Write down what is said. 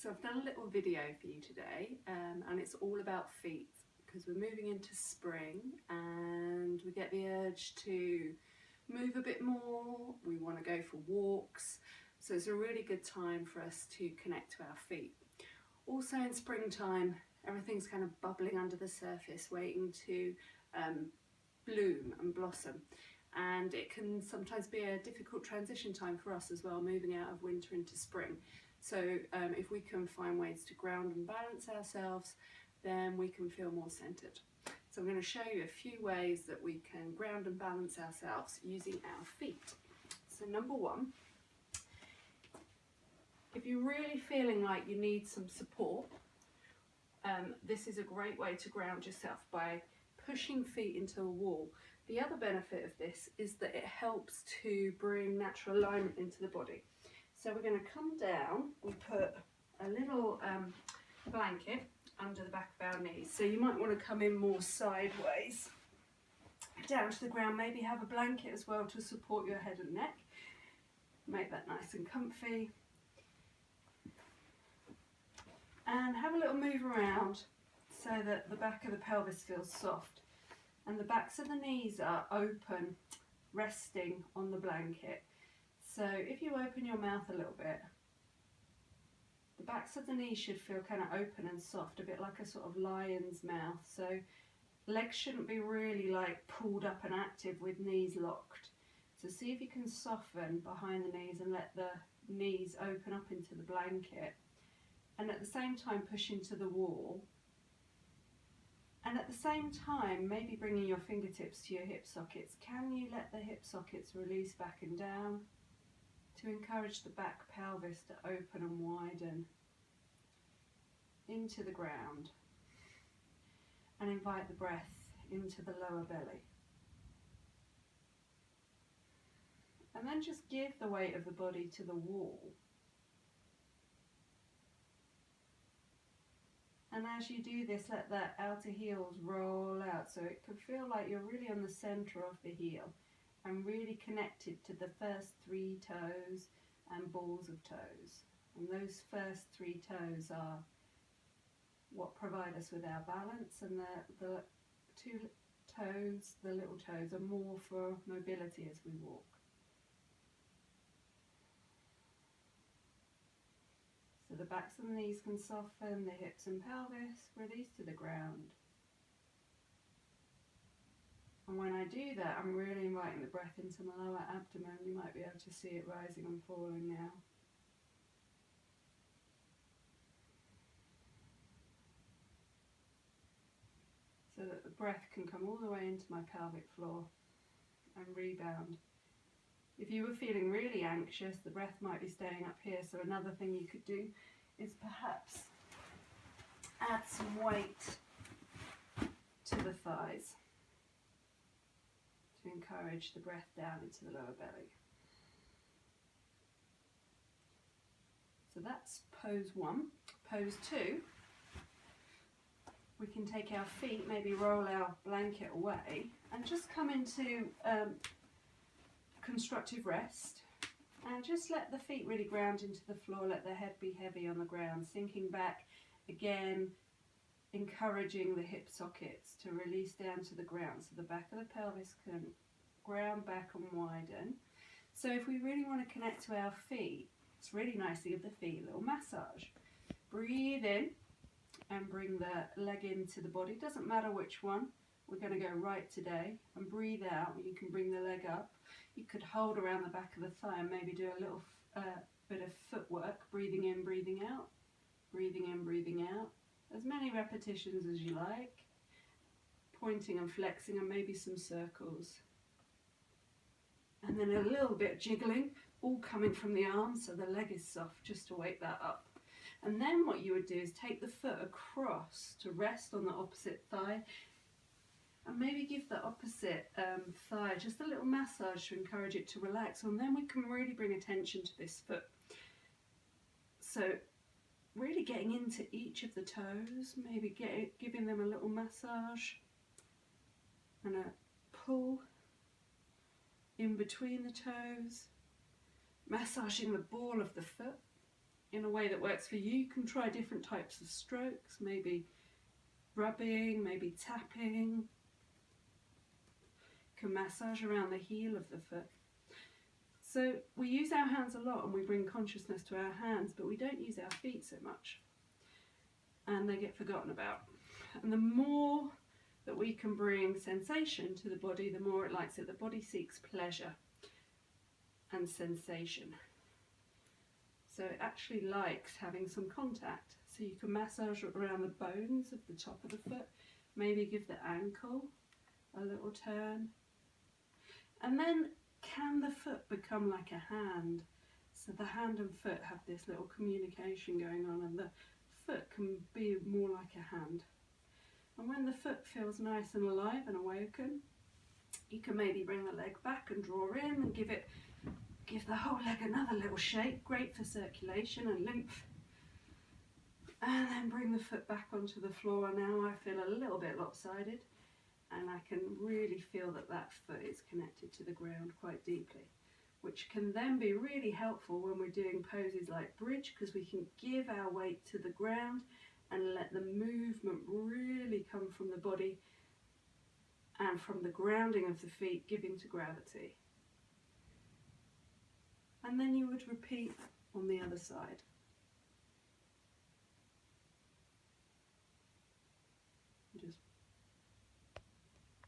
So I've done a little video for you today and it's all about feet because we're moving into spring and we get the urge to move a bit more, we want to go for walks, so it's a really good time for us to connect to our feet. Also in springtime everything's kind of bubbling under the surface waiting to bloom and blossom, and it can sometimes be a difficult transition time for us as well, moving out of winter into spring. So if we can find ways to ground and balance ourselves, then we can feel more centered. So I'm going to show you a few ways that we can ground and balance ourselves using our feet. So number one, if you're really feeling like you need some support, this is a great way to ground yourself by pushing feet into a wall. The other benefit of this is that it helps to bring natural alignment into the body. So we're going to come down, we put a little blanket under the back of our knees. So you might want to come in more sideways down to the ground, maybe have a blanket as well to support your head and neck. Make that nice and comfy. And have a little move around so that the back of the pelvis feels soft and the backs of the knees are open, resting on the blanket. So if you open your mouth a little bit, the backs of the knees should feel kind of open and soft, a bit like a sort of lion's mouth. So legs shouldn't be really like pulled up and active with knees locked. So see if you can soften behind the knees and let the knees open up into the blanket. And at the same time push into the wall. And at the same time, maybe bringing your fingertips to your hip sockets. Can you let the hip sockets release back and down to encourage the back pelvis to open and widen into the ground, and invite the breath into the lower belly. And then just give the weight of the body to the wall. And as you do this, let that outer heels roll out so it can feel like you're really on the center of the heel and really connected to the first 3 toes and balls of toes. And those first 3 toes are what provide us with our balance, and the 2 toes, the little toes, are more for mobility as we walk. So the backs of the knees can soften, the hips and pelvis release to the ground. And when I do that, I'm really inviting the breath into my lower abdomen. You might be able to see it rising and falling now. So that the breath can come all the way into my pelvic floor and rebound. If you were feeling really anxious, the breath might be staying up here. So another thing you could do is perhaps add some weight to the thighs to encourage the breath down into the lower belly. So that's pose 1. Pose 2, we can take our feet, maybe roll our blanket away and just come into constructive rest, and just let the feet really ground into the floor, let the head be heavy on the ground, sinking back again, encouraging the hip sockets to release down to the ground so the back of the pelvis can ground back and widen. So if we really want to connect to our feet, it's really nice to give the feet a little massage. Breathe in and bring the leg into the body, doesn't matter which one. We're going to go right today, and breathe out. You can bring the leg up. You could hold around the back of the thigh and maybe do a little bit of footwork, breathing in, breathing out, breathing in, breathing out. As many repetitions as you like, pointing and flexing, and maybe some circles. And then a little bit of jiggling, all coming from the arms so the leg is soft, just to wake that up. And then what you would do is take the foot across to rest on the opposite thigh, and maybe give the opposite thigh just a little massage to encourage it to relax. And then we can really bring attention to this foot. So really getting into each of the toes, maybe giving them a little massage and a pull in between the toes, massaging the ball of the foot in a way that works for you. You can try different types of strokes, maybe rubbing, maybe tapping. You can massage around the heel of the foot. So we use our hands a lot and we bring consciousness to our hands, but we don't use our feet so much. And they get forgotten about. And the more that we can bring sensation to the body, the more it likes it. The body seeks pleasure and sensation. So it actually likes having some contact. So you can massage around the bones of the top of the foot, maybe give the ankle a little turn. And then can the foot become like a hand? So the hand and foot have this little communication going on, and the foot can be more like a hand. And when the foot feels nice and alive and awoken, you can maybe bring the leg back and draw in and give the whole leg another little shake, great for circulation and lymph. And then bring the foot back onto the floor. Now I feel a little bit lopsided, and I can really feel that that foot is connected to the ground quite deeply, which can then be really helpful when we're doing poses like bridge, because we can give our weight to the ground and let the movement really come from the body and from the grounding of the feet giving to gravity. And then you would repeat on the other side.